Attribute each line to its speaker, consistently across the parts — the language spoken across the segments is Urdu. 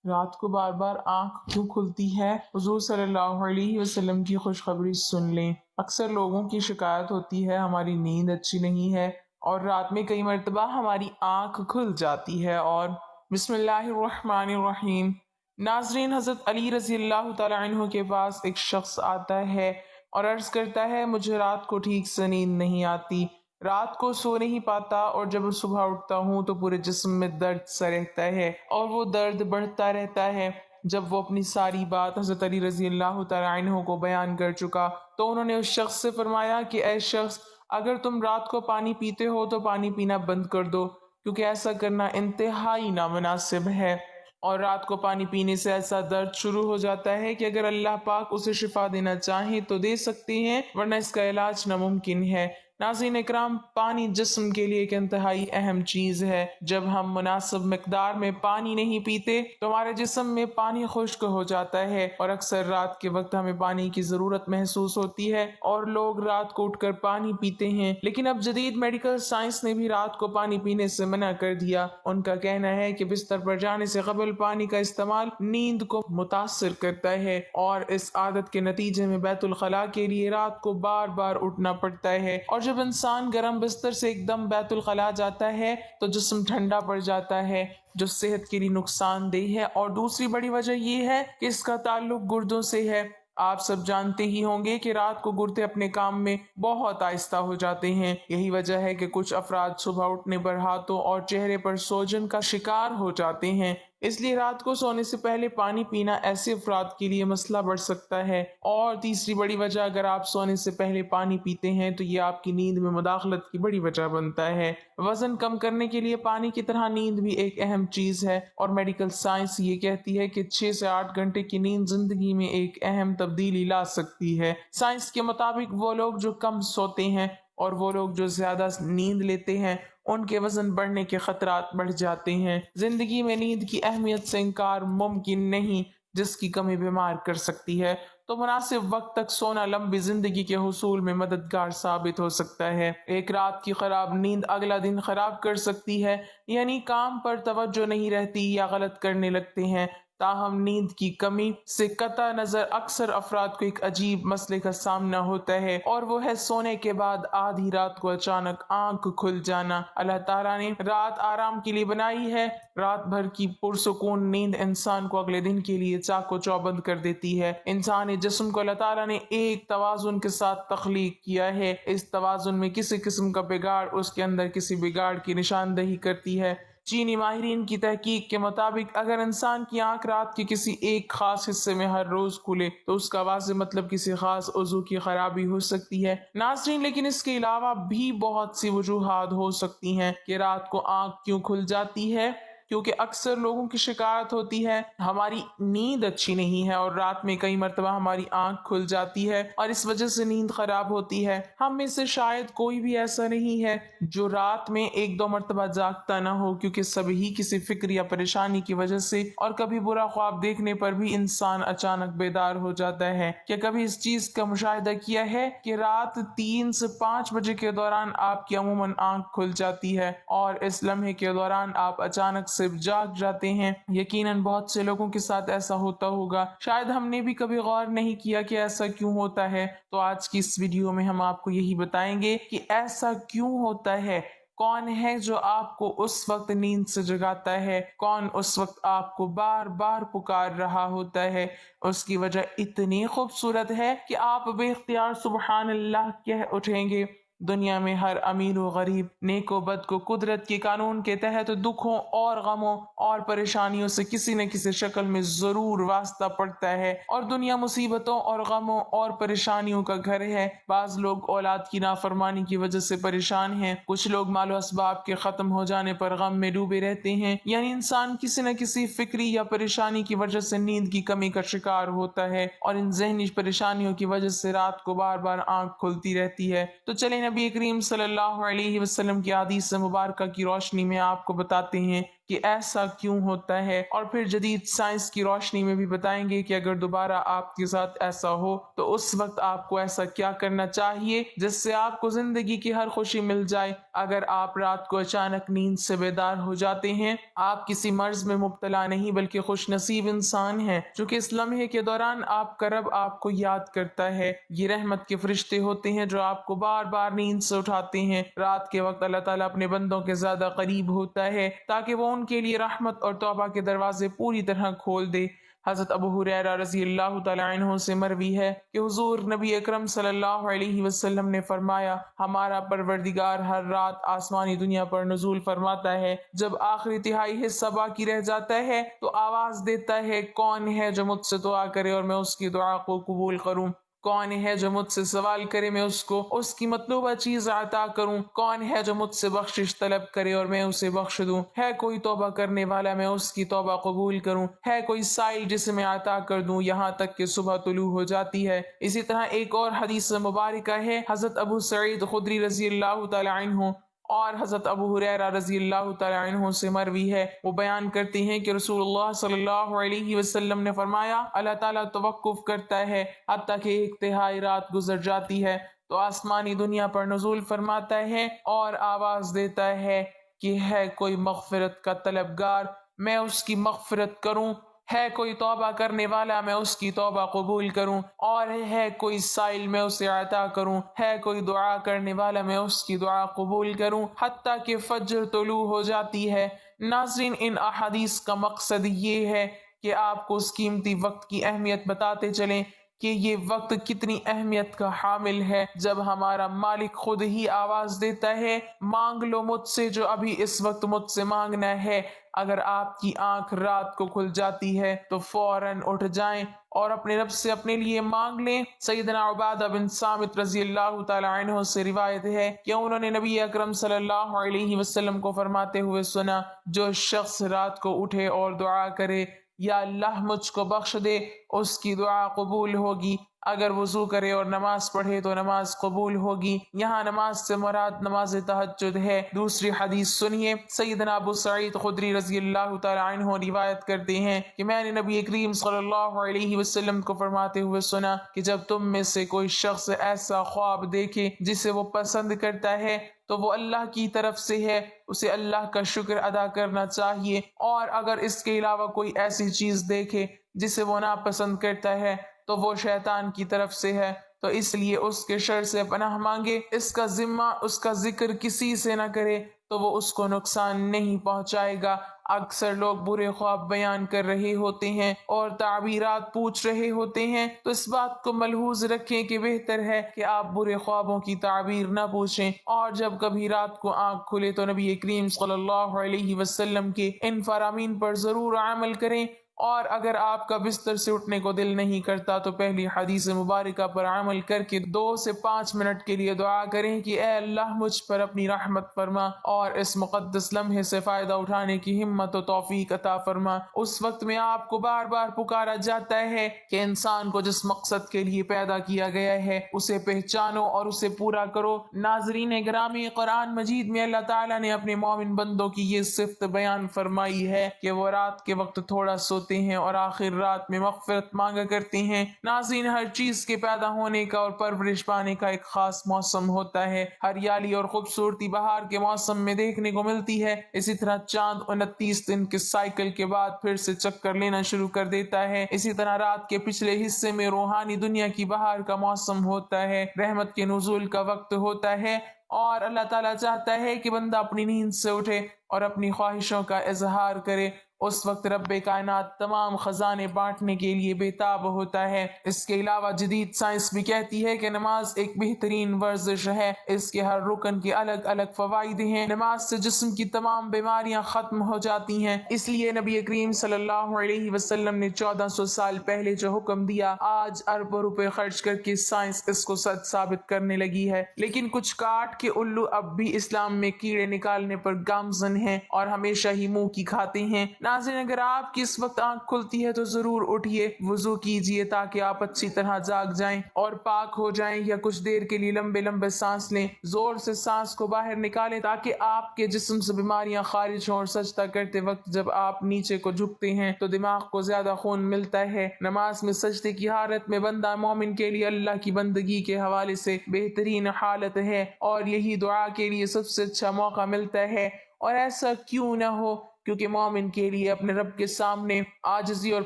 Speaker 1: رات کو بار بار آنکھ کیوں کھلتی ہے؟ حضور صلی اللہ علیہ وسلم کی خوشخبری سن لیں۔ اکثر لوگوں کی شکایت ہوتی ہے ہماری نیند اچھی نہیں ہے اور رات میں کئی مرتبہ ہماری آنکھ کھل جاتی ہے۔ اور بسم اللہ الرحمن الرحیم۔ ناظرین، حضرت علی رضی اللہ تعالی عنہ کے پاس ایک شخص آتا ہے اور عرض کرتا ہے مجھے رات کو ٹھیک سے نیند نہیں آتی، رات کو سو نہیں پاتا اور جب صبح اٹھتا ہوں تو پورے جسم میں درد سا رہتا ہے اور وہ درد بڑھتا رہتا ہے۔ جب وہ اپنی ساری بات حضرت علی رضی اللہ تعالی عنہ کو بیان کر چکا تو انہوں نے اس شخص سے فرمایا کہ اے شخص، اگر تم رات کو پانی پیتے ہو تو پانی پینا بند کر دو، کیونکہ ایسا کرنا انتہائی نامناسب ہے۔ اور رات کو پانی پینے سے ایسا درد شروع ہو جاتا ہے کہ اگر اللہ پاک اسے شفا دینا چاہیں تو دے سکتے ہیں، ورنہ اس کا علاج ناممکن ہے۔ ناظرین اکرام، پانی جسم کے لیے ایک انتہائی اہم چیز ہے۔ جب ہم مناسب مقدار میں پانی نہیں پیتے تو ہمارے جسم میں پانی خشک ہو جاتا ہے اور اکثر رات کے وقت ہمیں پانی کی ضرورت محسوس ہوتی ہے اور لوگ رات کو اٹھ کر پانی پیتے ہیں، لیکن اب جدید میڈیکل سائنس نے بھی رات کو پانی پینے سے منع کر دیا۔ ان کا کہنا ہے کہ بستر پر جانے سے قبل پانی کا استعمال نیند کو متاثر کرتا ہے اور اس عادت کے نتیجے میں بیت الخلاء کے لیے رات کو بار بار اٹھنا پڑتا ہے، اور جب انسان گرم بستر سے ایک دم بیت الخلاء جاتا ہے تو جسم ٹھنڈا پڑ جاتا ہے، جو صحت کے لیے نقصان دہ ہے۔ اور دوسری بڑی وجہ یہ ہے کہ اس کا تعلق گردوں سے ہے۔ آپ سب جانتے ہی ہوں گے کہ رات کو گردے اپنے کام میں بہت آہستہ ہو جاتے ہیں۔ یہی وجہ ہے کہ کچھ افراد صبح اٹھنے پر ہاتھوں اور چہرے پر سوجن کا شکار ہو جاتے ہیں۔ اس لیے رات کو سونے سے پہلے پانی پینا ایسے افراد کے لیے مسئلہ بڑھ سکتا ہے۔ اور تیسری بڑی وجہ، اگر آپ سونے سے پہلے پانی پیتے ہیں تو یہ آپ کی نیند میں مداخلت کی بڑی وجہ بنتا ہے۔ وزن کم کرنے کے لیے پانی کی طرح نیند بھی ایک اہم چیز ہے، اور میڈیکل سائنس یہ کہتی ہے کہ 6 سے 8 گھنٹے کی نیند زندگی میں ایک اہم تبدیلی لا سکتی ہے۔ سائنس کے مطابق وہ لوگ جو کم سوتے ہیں اور وہ لوگ جو زیادہ نیند لیتے ہیں ان کے وزن بڑھنے کے خطرات بڑھ جاتے ہیں۔ زندگی میں نیند کی اہمیت سے انکار ممکن نہیں، جس کی کمی بیمار کر سکتی ہے، تو مناسب وقت تک سونا لمبی زندگی کے حصول میں مددگار ثابت ہو سکتا ہے۔ ایک رات کی خراب نیند اگلا دن خراب کر سکتی ہے، یعنی کام پر توجہ نہیں رہتی یا غلط کرنے لگتے ہیں۔ تاہم نیند کی کمی سے قطع نظر اکثر افراد کو ایک عجیب مسئلے کا سامنا ہوتا ہے، اور وہ ہے سونے کے بعد آدھی رات کو اچانک آنکھ کھل جانا۔ اللہ تعالیٰ نے رات آرام کے لیے بنائی ہے۔ رات بھر کی پرسکون نیند انسان کو اگلے دن کے لیے چاق و چوبند کر دیتی ہے۔ انسانی جسم کو اللہ تعالیٰ نے ایک توازن کے ساتھ تخلیق کیا ہے۔ اس توازن میں کسی قسم کا بگاڑ اس کے اندر کسی بگاڑ کی نشاندہی کرتی ہے۔ چینی ماہرین کی تحقیق کے مطابق اگر انسان کی آنکھ رات کے کسی ایک خاص حصے میں ہر روز کھلے تو اس کا واضح مطلب کسی خاص عضو کی خرابی ہو سکتی ہے۔ ناظرین، لیکن اس کے علاوہ بھی بہت سی وجوہات ہو سکتی ہیں کہ رات کو آنکھ کیوں کھل جاتی ہے، کیونکہ اکثر لوگوں کی شکایت ہوتی ہے ہماری نیند اچھی نہیں ہے اور رات میں کئی مرتبہ ہماری آنکھ کھل جاتی ہے اور اس وجہ سے نیند خراب ہوتی ہے۔ ہم میں سے شاید کوئی بھی ایسا نہیں ہے جو رات میں ایک دو مرتبہ جاگتا نہ ہو، کیونکہ سبھی کسی فکر یا پریشانی کی وجہ سے اور کبھی برا خواب دیکھنے پر بھی انسان اچانک بیدار ہو جاتا ہے۔ کیا کبھی اس چیز کا مشاہدہ کیا ہے کہ رات 3 سے 5 بجے کے دوران آپ کی عموماً آنکھ کھل جاتی ہے اور اس لمحے کے دوران آپ اچانک سے جاگ جاتے ہیں؟ یقیناً بہت سے لوگوں کے ساتھ ایسا ہوتا ہوگا، شاید ہم نے بھی کبھی غور نہیں کیا کہ ایسا کیوں ہوتا ہے۔ تو آج کی اس ویڈیو میں ہم آپ کو یہی بتائیں گے کہ ایسا کیوں ہوتا ہے، کون ہے جو آپ کو اس وقت نیند سے جگاتا ہے، کون اس وقت آپ کو بار بار پکار رہا ہوتا ہے۔ اس کی وجہ اتنی خوبصورت ہے کہ آپ بے اختیار سبحان اللہ کہہ اٹھیں گے۔ دنیا میں ہر امیر و غریب، نیک و بد کو قدرت کے قانون کے تحت دکھوں اور غموں اور پریشانیوں سے کسی نہ کسی شکل میں ضرور واسطہ پڑتا ہے، اور دنیا مصیبتوں اور غموں اور پریشانیوں کا گھر ہے۔ بعض لوگ اولاد کی نافرمانی کی وجہ سے پریشان ہیں، کچھ لوگ مال و اسباب کے ختم ہو جانے پر غم میں ڈوبے رہتے ہیں، یعنی انسان کسی نہ کسی فکری یا پریشانی کی وجہ سے نیند کی کمی کا شکار ہوتا ہے، اور ان ذہنی پریشانیوں کی وجہ سے رات کو بار بار آنکھ کھلتی رہتی ہے۔ تو چلیں نبی کریم صلی اللہ علیہ وسلم کی حدیث مبارکہ کی روشنی میں آپ کو بتاتے ہیں کہ ایسا کیوں ہوتا ہے، اور پھر جدید سائنس کی روشنی میں بھی بتائیں گے کہ اگر دوبارہ آپ کے ساتھ ایسا ہو تو اس وقت آپ کو ایسا کیا کرنا چاہیے جس سے آپ کو زندگی کی ہر خوشی مل جائے۔ اگر آپ رات کو اچانک نیند سے بیدار ہو جاتے ہیں، آپ کسی مرض میں مبتلا نہیں بلکہ خوش نصیب انسان ہیں، چونکہ اس لمحے کے دوران آپ کا رب آپ کو یاد کرتا ہے۔ یہ رحمت کے فرشتے ہوتے ہیں جو آپ کو بار بار نیند سے اٹھاتے ہیں۔ رات کے وقت اللہ تعالیٰ اپنے بندوں کے زیادہ قریب ہوتا ہے تاکہ وہ ان کے لیے رحمت اور توبہ کے دروازے پوری طرح کھول دے۔ حضرت ابو ہریرہ رضی اللہ تعالیٰ عنہ سے مروی ہے کہ حضور نبی اکرم صلی اللہ علیہ وسلم نے فرمایا، ہمارا پروردگار ہر رات آسمانی دنیا پر نزول فرماتا ہے، جب آخری تہائی حصہ باقی رہ جاتا ہے تو آواز دیتا ہے، کون ہے جو مجھ سے دعا کرے اور میں اس کی دعا کو قبول کروں؟ کون ہے جو مجھ سے سوال کرے میں اس کو اس کی مطلوبہ چیز عطا کروں؟ کون ہے جو مجھ سے بخشش طلب کرے اور میں اسے بخش دوں؟ ہے کوئی توبہ کرنے والا میں اس کی توبہ قبول کروں؟ ہے کوئی سائل جسے میں عطا کر دوں یہاں تک کہ صبح طلوع ہو جاتی ہے؟ اسی طرح ایک اور حدیث مبارکہ ہے، حضرت ابو سعید خدری رضی اللہ تعالی عنہ اور حضرت ابو ہریرہ رضی اللہ تعالی عنہ سے مروی ہے، وہ بیان کرتے ہیں کہ رسول اللہ صلی اللہ علیہ وسلم نے فرمایا، اللہ تعالیٰ توقف کرتا ہے حتیٰ کہ ایک تہائی رات گزر جاتی ہے تو آسمانی دنیا پر نزول فرماتا ہے اور آواز دیتا ہے کہ ہے کوئی مغفرت کا طلبگار، میں اس کی مغفرت کروں؟ ہے کوئی توبہ کرنے والا میں اس کی توبہ قبول کروں؟ اور ہے کوئی سائل میں اسے عطا کروں؟ ہے کوئی دعا کرنے والا میں اس کی دعا قبول کروں؟ حتیٰ کہ فجر طلوع ہو جاتی ہے۔ ناظرین، ان احادیث کا مقصد یہ ہے کہ آپ کو اس قیمتی وقت کی اہمیت بتاتے چلیں کہ یہ وقت کتنی اہمیت کا حامل ہے۔ جب ہمارا مالک خود ہی آواز دیتا ہے، مانگ لو مجھ سے جو ابھی اس وقت مجھ سے مانگنا ہے، اگر آپ کی آنکھ رات کو کھل جاتی ہے تو فوراً اٹھ جائیں اور اپنے رب سے اپنے لیے مانگ لیں۔ سیدنا عبادہ بن صامت رضی اللہ تعالی عنہ سے روایت ہے کہ انہوں نے نبی اکرم صلی اللہ علیہ وسلم کو فرماتے ہوئے سنا، جو شخص رات کو اٹھے اور دعا کرے، یا اللہ مجھ کو بخش دے، اس کی دعا قبول ہوگی۔ اگر وضو کرے اور نماز پڑھے تو نماز قبول ہوگی۔ یہاں نماز سے مراد نماز تہجد ہے۔ دوسری حدیث سنیے، سیدنا ابو سعید خدری رضی اللہ تعالی عنہ روایت کرتے ہیں کہ میں نے نبی کریم صلی اللہ علیہ وسلم کو فرماتے ہوئے سنا کہ جب تم میں سے کوئی شخص ایسا خواب دیکھے جسے وہ پسند کرتا ہے تو وہ اللہ کی طرف سے ہے، اسے اللہ کا شکر ادا کرنا چاہیے، اور اگر اس کے علاوہ کوئی ایسی چیز دیکھے جسے وہ ناپسند کرتا ہے تو وہ شیطان کی طرف سے ہے، تو اس لیے اس کے شر سے پناہ مانگے، اس کا ذمہ اس کا ذکر کسی سے نہ کرے تو وہ اس کو نقصان نہیں پہنچائے گا۔ اکثر لوگ برے خواب بیان کر رہے ہوتے ہیں اور تعبیرات پوچھ رہے ہوتے ہیں، تو اس بات کو ملحوظ رکھیں کہ بہتر ہے کہ آپ برے خوابوں کی تعبیر نہ پوچھیں، اور جب کبھی رات کو آنکھ کھلے تو نبی کریم صلی اللہ علیہ وسلم کے ان فرامین پر ضرور عمل کریں، اور اگر آپ کا بستر سے اٹھنے کو دل نہیں کرتا تو پہلی حدیث مبارکہ پر عمل کر کے 2 سے 5 منٹ کے لیے دعا کریں کہ اے اللہ مجھ پر اپنی رحمت فرما اور اس مقدس لمحے سے فائدہ اٹھانے کی ہمت و توفیق عطا فرما۔ اس وقت میں آپ کو بار بار پکارا جاتا ہے کہ انسان کو جس مقصد کے لیے پیدا کیا گیا ہے اسے پہچانو اور اسے پورا کرو۔ ناظرین گرامی، قرآن مجید میں اللہ تعالیٰ نے اپنے مومن بندوں کی یہ صفت بیان فرمائی ہے کہ وہ رات کے وقت تھوڑا سوتے ہیں اور آخر رات میں مغفرت مانگا کرتے ہیں۔ ناظرین، ہر چیز کے پیدا ہونے کا اور پرورش پانے کا ایک خاص موسم ہوتا ہے۔ ہریالی اور خوبصورتی بہار کے موسم میں دیکھنے کو ملتی ہے، اسی طرح چاند 29 دن کے سائیکل کے بعد پھر سے چکر لینا شروع کر دیتا ہے۔ اسی طرح رات کے پچھلے حصے میں روحانی دنیا کی بہار کا موسم ہوتا ہے، رحمت کے نزول کا وقت ہوتا ہے، اور اللہ تعالیٰ چاہتا ہے کہ بندہ اپنی نیند سے اٹھے اور اپنی خواہشوں کا اظہار کرے۔ اس وقت رب کائنات تمام خزانے بانٹنے کے لیے بےتاب ہوتا ہے۔ اس کے علاوہ جدید سائنس بھی کہتی ہے کہ نماز ایک بہترین ورزش ہے، اس کے ہر رکن کے الگ الگ فوائد ہیں۔ نماز سے جسم کی تمام بیماریاں ختم ہو جاتی ہیں، اس لیے نبی کریم صلی اللہ علیہ وسلم نے 1400 سال پہلے جو حکم دیا، آج اربوں روپے خرچ کر کے سائنس اس کو سچ ثابت کرنے لگی ہے۔ لیکن کچھ کاٹ کے الو اب بھی اسلام میں کیڑے نکالنے پر گامزن ہیں اور ہمیشہ ہی منہ کی کھاتے ہیں۔ ناظرین اگر آپ کی اس وقت آنکھ کھلتی ہے تو ضرور اٹھیے، وضو کیجیے تاکہ آپ اچھی طرح جاگ جائیں اور پاک ہو جائیں، یا کچھ دیر کے لیے لمبے لمبے سانس لیں، زور سے سانس کو باہر نکالیں تاکہ آپ کے جسم سے بیماریاں خارج ہوں۔ اور سجدہ کرتے وقت جب آپ نیچے کو جھکتے ہیں تو دماغ کو زیادہ خون ملتا ہے۔ نماز میں سجدے کی حالت میں بندہ مومن کے لیے اللہ کی بندگی کے حوالے سے بہترین حالت ہے، اور یہی دعا کے لیے سب سے اچھا موقع ملتا ہے۔ اور ایسا کیوں نہ ہو، کیونکہ مومن کے لیے اپنے رب کے سامنے عاجزی اور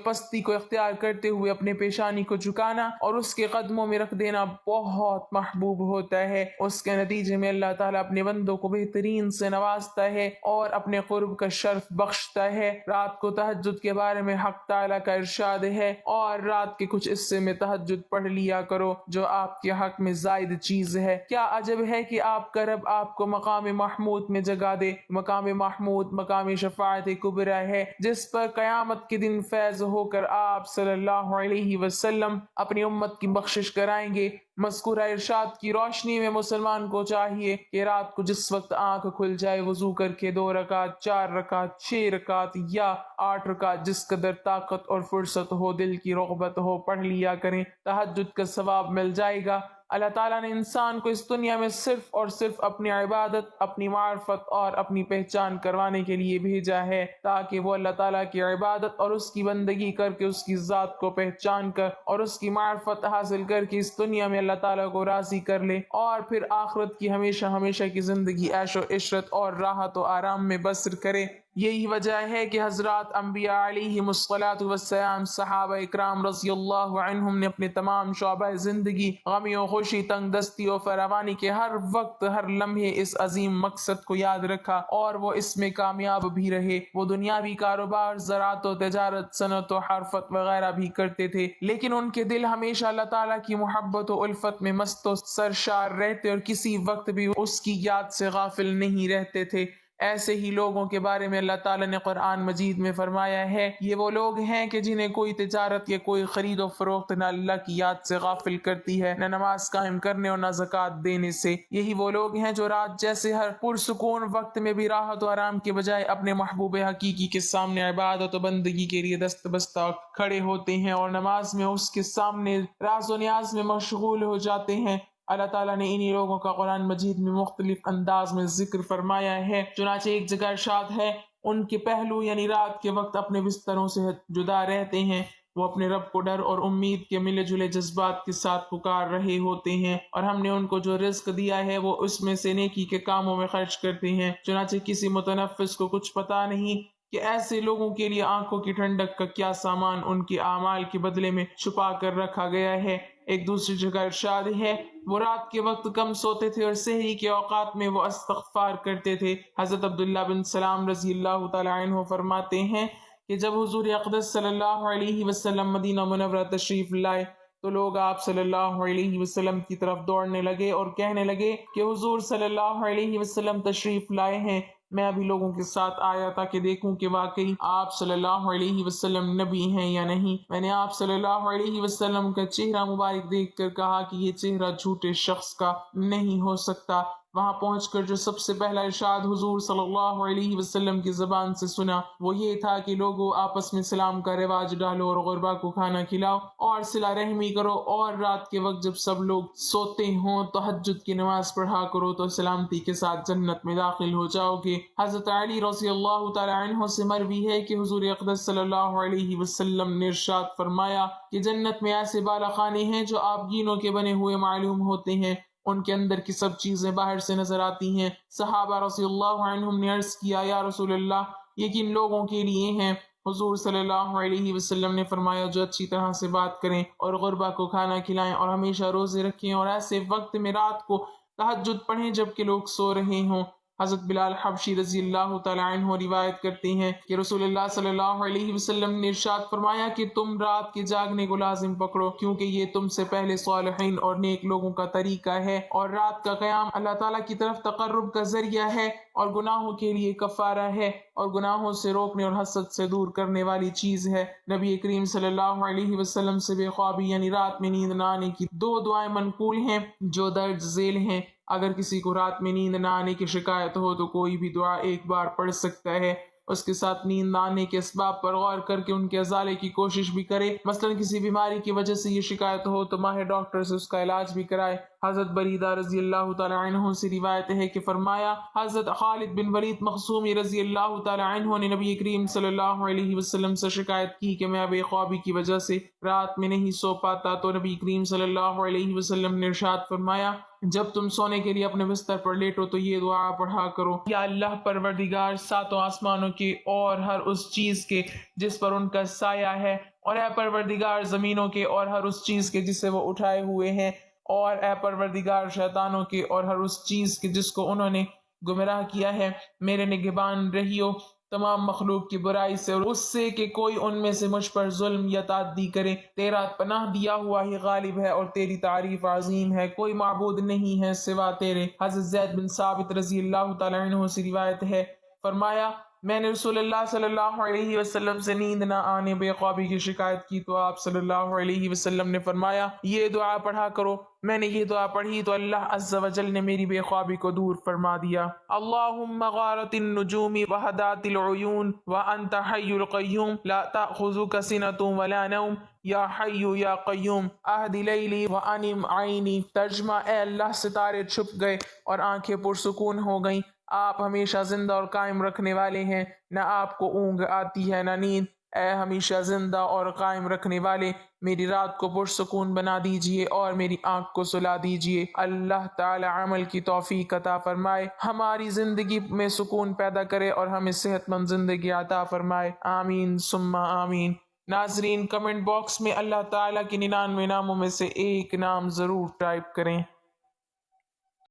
Speaker 1: پستی کو اختیار کرتے ہوئے اپنے پیشانی کو جھکانا اور اس کے قدموں میں رکھ دینا بہت محبوب ہوتا ہے۔ اس کے نتیجے میں اللہ تعالیٰ اپنے بندوں کو بہترین سے نوازتا ہے اور اپنے قرب کا شرف بخشتا ہے۔ رات کو تہجد کے بارے میں حق تعالیٰ کا ارشاد ہے، اور رات کے کچھ حصے میں تہجد پڑھ لیا کرو جو آپ کے حق میں زائد چیز ہے۔ کیا عجب ہے کہ آپ کا رب آپ کو مقام محمود میں جگا دے۔ مقام محمود مقام شفاعت کبریٰ ہے، جس پر قیامت کے دن فیض ہو کر آپ صلی اللہ علیہ وسلم اپنی امت کی بخشش کرائیں گے۔ مذکورہ ارشاد کی روشنی میں مسلمان کو چاہیے کہ رات کو جس وقت آنکھ کھل جائے وضو کر کے 2 رکعت، 4 رکعت، 6 رکعت یا 8 رکعت جس قدر طاقت اور فرصت ہو، دل کی رغبت ہو، پڑھ لیا کریں۔ تہجد کا ثواب مل جائے گا۔ اللہ تعالیٰ نے انسان کو اس دنیا میں صرف اور صرف اپنی عبادت، اپنی معرفت اور اپنی پہچان کروانے کے لیے بھیجا ہے، تاکہ وہ اللہ تعالیٰ کی عبادت اور اس کی بندگی کر کے اس کی ذات کو پہچان کر اور اس کی معرفت حاصل کر کے اس دنیا میں اللہ تعالیٰ کو راضی کر لے، اور پھر آخرت کی ہمیشہ ہمیشہ کی زندگی عیش و عشرت اور راحت و آرام میں بسر کرے۔ یہی وجہ ہے کہ حضرات انبیاء علیہم الصلاۃ والسلام، صحابہ اکرام رضی اللہ عنہم نے اپنے تمام شعبہ زندگی، غمی و خوشی، تنگ دستی و فراوانی کے ہر وقت ہر لمحے اس عظیم مقصد کو یاد رکھا، اور وہ اس میں کامیاب بھی رہے۔ وہ دنیاوی کاروبار، زراعت و تجارت، صنعت و حرفت وغیرہ بھی کرتے تھے، لیکن ان کے دل ہمیشہ اللہ تعالیٰ کی محبت و الفت میں مست و سرشار رہتے اور کسی وقت بھی اس کی یاد سے غافل نہیں رہتے تھے۔ ایسے ہی لوگوں کے بارے میں اللہ تعالیٰ نے قرآن مجید میں فرمایا ہے، یہ وہ لوگ ہیں کہ جنہیں کوئی تجارت یا کوئی خرید و فروخت نہ اللہ کی یاد سے غافل کرتی ہے، نہ نماز قائم کرنے اور نہ زکوٰۃ دینے سے۔ یہی وہ لوگ ہیں جو رات جیسے ہر پرسکون وقت میں بھی راحت و آرام کے بجائے اپنے محبوب حقیقی کے سامنے عبادت و بندگی کے لیے دست بستہ کھڑے ہوتے ہیں، اور نماز میں اس کے سامنے راز و نیاز میں مشغول ہو جاتے ہیں۔ اللہ تعالیٰ نے انہی لوگوں کا قرآن مجید میں مختلف انداز میں ذکر فرمایا ہے۔ چنانچہ ایک جگہ ارشاد ہے، ان کے پہلو یعنی رات کے وقت اپنے بستروں سے جدا رہتے ہیں، وہ اپنے رب کو ڈر اور امید کے ملے جلے جذبات کے ساتھ پکار رہے ہوتے ہیں، اور ہم نے ان کو جو رزق دیا ہے وہ اس میں سے نیکی کے کاموں میں خرچ کرتے ہیں۔ چنانچہ کسی متنفس کو کچھ پتہ نہیں کہ ایسے لوگوں کے لیے آنکھوں کی ٹھنڈک کا کیا سامان ان کے اعمال کے بدلے میں چھپا کر رکھا گیا ہے۔ ایک دوسری جگہ ارشاد ہے، وہ رات کے وقت کم سوتے تھے اور سحری کے اوقات میں وہ استغفار کرتے تھے۔ حضرت عبداللہ بن سلام رضی اللہ تعالی عنہ فرماتے ہیں کہ جب حضور اقدس صلی اللہ علیہ وسلم مدینہ منورہ تشریف لائے تو لوگ آپ صلی اللہ علیہ وسلم کی طرف دوڑنے لگے اور کہنے لگے کہ حضور صلی اللہ علیہ وسلم تشریف لائے ہیں۔ میں ابھی لوگوں کے ساتھ آیا تھا کہ دیکھوں کہ واقعی آپ صلی اللہ علیہ وسلم نبی ہیں یا نہیں۔ میں نے آپ صلی اللہ علیہ وسلم کا چہرہ مبارک دیکھ کر کہا کہ یہ چہرہ جھوٹے شخص کا نہیں ہو سکتا۔ وہاں پہنچ کر جو سب سے پہلا ارشاد حضور صلی اللہ علیہ وسلم کی زبان سے سنا وہ یہ تھا کہ لوگوں آپس میں سلام کا رواج ڈالو اور غربا کو کھانا کھلاؤ اور صلہ رحمی کرو، اور رات کے وقت جب سب لوگ سوتے ہوں تہجد کی نماز پڑھا کرو تو سلامتی کے ساتھ جنت میں داخل ہو جاؤ گے۔ حضرت علی رضی اللہ تعالی عنہ سے مروی ہے کہ حضور اقدس صلی اللہ علیہ وسلم نے ارشاد فرمایا کہ جنت میں ایسے بالا خانے ہیں جو آبگینوں کے بنے ہوئے معلوم ہوتے ہیں، ان کے اندر کی سب چیزیں باہر سے نظر آتی ہیں۔ صحابہ رضی اللہ عنہم نے عرض کیا، یا رسول اللہ یہ کن لوگوں کے لیے ہیں؟ حضور صلی اللہ علیہ وسلم نے فرمایا، جو اچھی طرح سے بات کریں اور غربا کو کھانا کھلائیں اور ہمیشہ روزے رکھیں اور ایسے وقت میں رات کو تہجد پڑھیں جبکہ لوگ سو رہے ہوں۔ حضرت بلال حبشی رضی اللہ تعالی عنہ روایت کرتے ہیں کہ رسول اللہ صلی اللہ علیہ وسلم نے ارشاد فرمایا کہ تم رات کے جاگنے کو لازم پکڑو، کیونکہ یہ تم سے پہلے صالحین اور نیک لوگوں کا طریقہ ہے، اور رات کا قیام اللہ تعالیٰ کی طرف تقرب کا ذریعہ ہے اور گناہوں کے لیے کفارہ ہے اور گناہوں سے روکنے اور حسد سے دور کرنے والی چیز ہے۔ نبی کریم صلی اللہ علیہ وسلم سے بے خوابی یعنی رات میں نیند نہ آنے کی 2 دعائیں منقول ہیں جو درج ذیل ہیں۔ اگر کسی کو رات میں نیند نہ آنے کی شکایت ہو تو کوئی بھی دعا ایک بار پڑھ سکتا ہے۔ اس کے ساتھ نیند آنے کے اسباب پر غور کر کے ان کے ازالے کی کوشش بھی کرے۔ مثلا کسی بیماری کی وجہ سے یہ شکایت ہو تو ماہر ڈاکٹر سے اس کا علاج بھی کرائے۔ حضرت بریدہ رضی اللہ تعالیٰ عنہ سے روایت ہے کہ فرمایا، حضرت خالد بن ولید مخزومی رضی اللہ تعالیٰ عنہ نے نبی کریم صلی اللہ علیہ وسلم سے شکایت کی کہ میں بے خوابی کی وجہ سے رات میں نہیں سو پاتا، تو نبی کریم صلی اللہ علیہ وسلم نے ارشاد فرمایا، جب تم سونے کے لیے اپنے بستر پر لیٹو تو یہ دعا پڑھا کرو، یا اللہ پروردگار ساتوں آسمانوں کے اور ہر اس چیز کے جس پر ان کا سایہ ہے، اور اے پروردگار زمینوں کے اور ہر اس چیز کے جسے وہ اٹھائے ہوئے ہیں، اور اے پروردگار شیطانوں کے اور ہر اس چیز کے جس کو انہوں نے گمراہ کیا ہے، میرے نگہبان رہیو تمام مخلوق کی برائی سے اور اس سے کہ کوئی ان میں سے مجھ پر ظلم یا تعدی کرے۔ تیرا پناہ دیا ہوا ہی غالب ہے اور تیری تعریف عظیم ہے، کوئی معبود نہیں ہے سوا تیرے۔ حضرت زید بن ثابت رضی اللہ تعالیٰ عنہ سے روایت ہے، فرمایا، میں نے رسول اللہ صلی اللہ علیہ وسلم سے نیند نہ آنے بے خوابی کی شکایت کی تو آپ صلی اللہ علیہ وسلم نے فرمایا، یہ دعا پڑھا کرو۔ میں نے یہ دعا پڑھی تو اللہ عز و جل نے میری بے خوابی کو دور فرما دیا۔ اللہم غارت النجوم وہدات العیون وانت حی القیوم لا تأخذک سنۃ ولا نوم یا حی یا قیوم اہد لیلی وانم عینی۔ ترجمہ، اے اللہ ستارے چھپ گئے اور آنکھیں پرسکون ہو گئیں، آپ ہمیشہ زندہ اور قائم رکھنے والے ہیں، نہ آپ کو اونگ آتی ہے نہ نیند۔ اے ہمیشہ زندہ اور قائم رکھنے والے، میری رات کو پرسکون بنا دیجئے اور میری آنکھ کو سلا دیجئے۔ اللہ تعالی عمل کی توفیق عطا فرمائے، ہماری زندگی میں سکون پیدا کرے اور ہمیں صحت مند زندگی عطا فرمائے، آمین ثم آمین۔ ناظرین، کمنٹ باکس میں اللہ تعالیٰ کے 99 ناموں میں سے ایک نام ضرور ٹائپ کریں۔